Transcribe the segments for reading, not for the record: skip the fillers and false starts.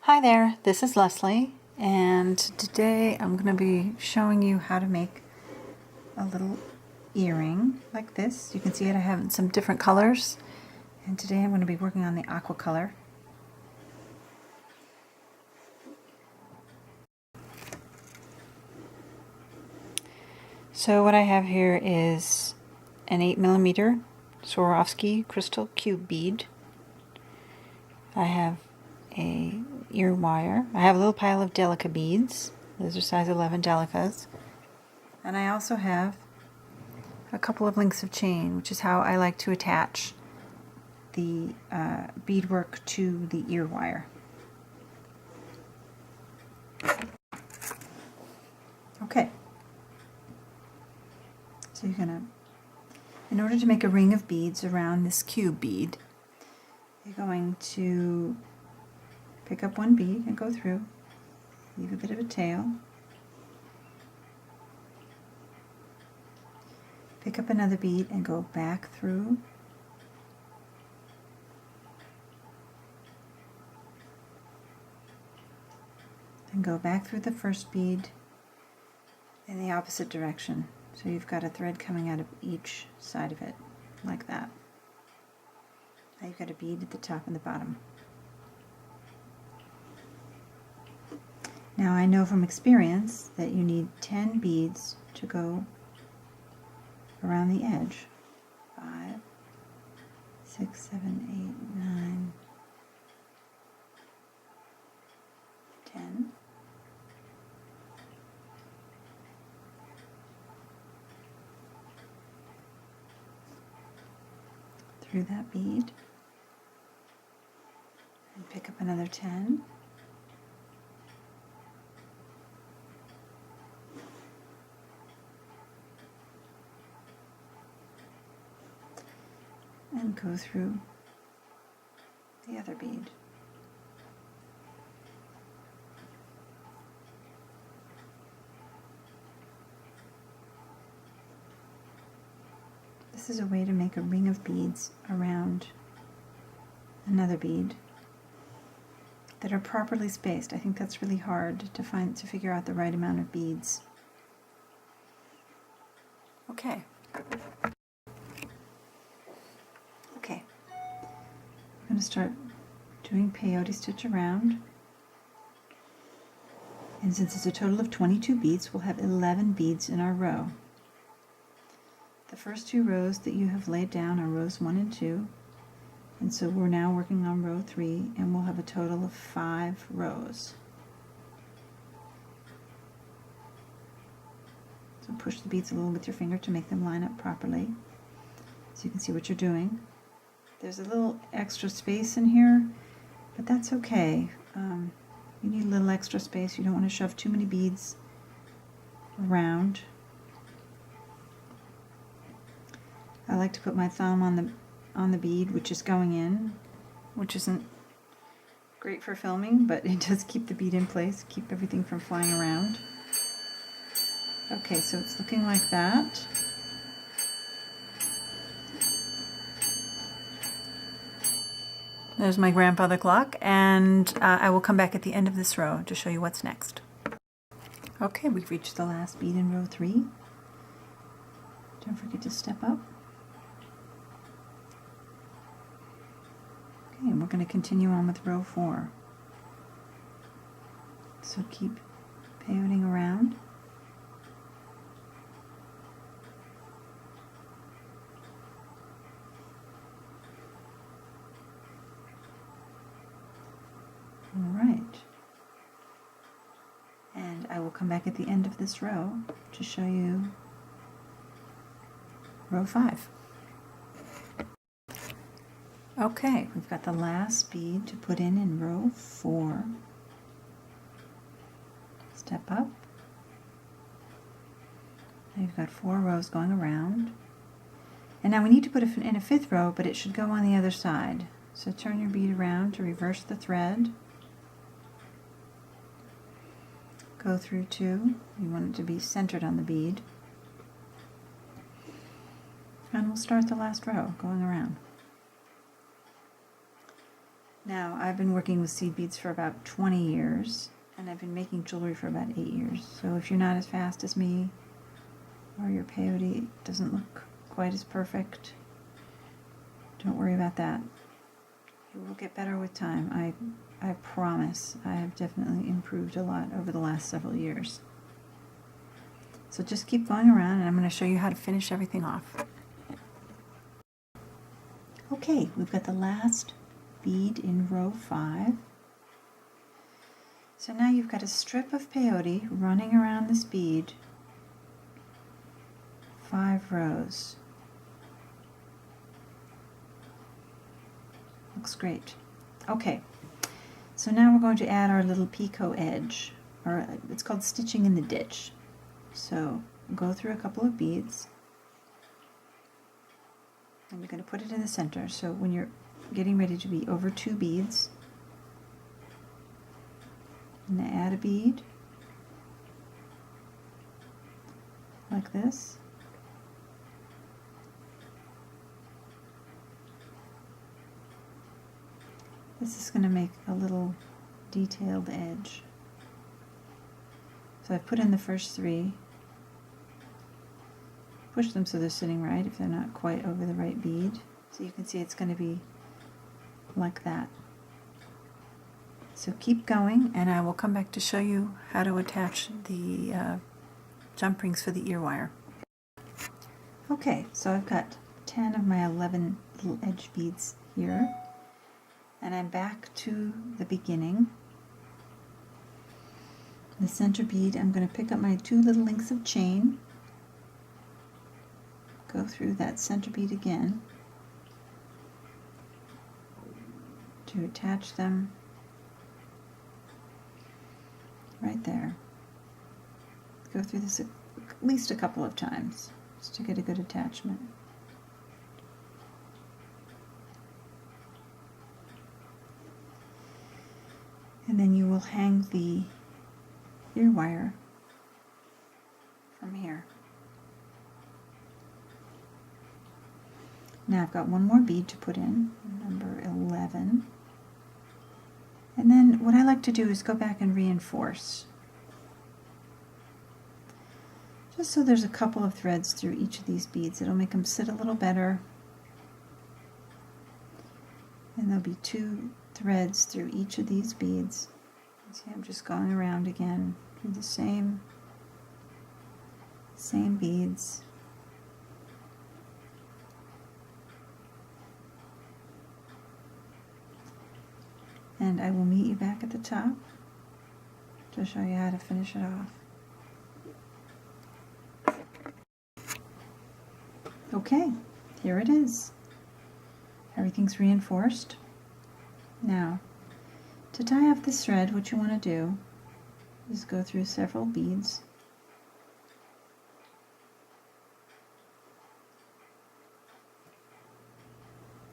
Hi there, this is Leslie, and today I'm going to be showing you how to make a little earring like this. You can see it, I have some different colors, and today I'm going to be working on the aqua color. So what I have here is an 8mm Swarovski crystal cube bead. I have a ear wire. I have a little pile of delica beads. Those are size 11 delicas. And I also have a couple of links of chain, which is how I like to attach the beadwork to the ear wire. Okay. So you're gonna, in order to make a ring of beads around this cube bead, you're going to pick up one bead and go through, leave a bit of a tail, pick up another bead and go back through, and go back through the first bead in the opposite direction. So you've got a thread coming out of each side of it, like that. Now you've got a bead at the top and the bottom. Now I know from experience that you need 10 beads to go around the edge. 5, 6, 7, 8, 9, 10. Through that bead and pick up another 10. And go through the other bead. This is a way to make a ring of beads around another bead that are properly spaced. I think that's really hard to figure out the right amount of beads. Okay. I'm going to start doing peyote stitch around, and since it's a total of 22 beads, we'll have 11 beads in our row. The first 2 rows that you have laid down are rows 1 and 2, and so we're now working on row 3, and we'll have a total of 5 rows. So push the beads a little with your finger to make them line up properly, so you can see what you're doing. There's a little extra space in here, but that's okay. You need a little extra space. You don't want to shove too many beads around. I like to put my thumb on the bead which is going in, which isn't great for filming, but it does keep the bead in place, keep everything from flying around. Okay, so it's looking like that. There's my grandfather clock, and I will come back at the end of this row to show you what's next. Okay, we've reached the last bead in row 3. Don't forget to step up. Okay, and we're going to continue on with row 4. So keep peyoting around. Alright, and I will come back at the end of this row to show you row 5. Okay, we've got the last bead to put in row 4. Step up. Now you've got 4 rows going around. And now we need to put it in a 5th row, but it should go on the other side. So turn your bead around to reverse the thread. Go through 2. You want it to be centered on the bead. And we'll start the last row going around. Now, I've been working with seed beads for about 20 years, and I've been making jewelry for about 8 years. So if you're not as fast as me, or your peyote doesn't look quite as perfect, don't worry about that. It will get better with time. I promise. I have definitely improved a lot over the last several years. So just keep going around, and I'm going to show you how to finish everything off. Okay, we've got the last bead in row 5. So now you've got a strip of peyote running around this bead, 5 rows. Looks great. Okay, so now we're going to add our little picot edge, or it's called stitching in the ditch. So go through a couple of beads, and you're going to put it in the center. So when you're getting ready to be over 2 beads, I'm going to add a bead like this. This is going to make a little detailed edge. So I've put in the first 3. Push them so they're sitting right if they're not quite over the right bead. So you can see it's going to be like that. So keep going, and I will come back to show you how to attach the jump rings for the ear wire. Okay, so I've got 10 of my 11 little edge beads here, and I'm back to the beginning. The center bead, I'm going to pick up my 2 little links of chain, go through that center bead again to attach them right there. Go through this at least a couple of times just to get a good attachment. And then you will hang the ear wire from here. Now I've got one more bead to put in, number 11. And then what I like to do is go back and reinforce. Just so there's a couple of threads through each of these beads. It'll make them sit a little better. And there'll be 2 threads through each of these beads. See, I'm just going around again through the same beads. And I will meet you back at the top to show you how to finish it off. Okay, here it is. Everything's reinforced. Now, to tie off this thread, what you want to do is go through several beads.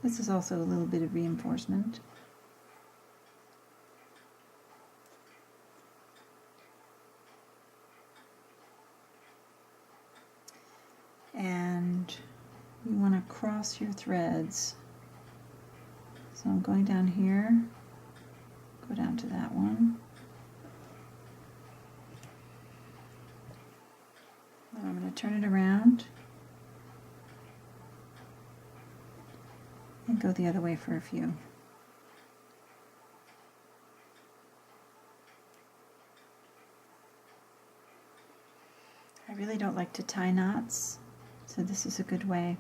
This is also a little bit of reinforcement. And you want to cross your threads. So I'm going down here, go down to that one. Then I'm going to turn it around and go the other way for a few. I really don't like to tie knots, so this is a good way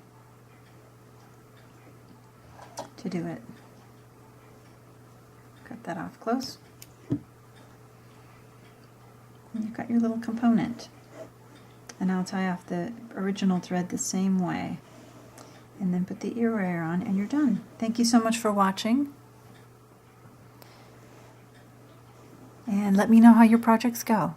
to do it. Cut that off close. And you've got your little component. And I'll tie off the original thread the same way. And then put the ear wire on and you're done. Thank you so much for watching. And let me know how your projects go.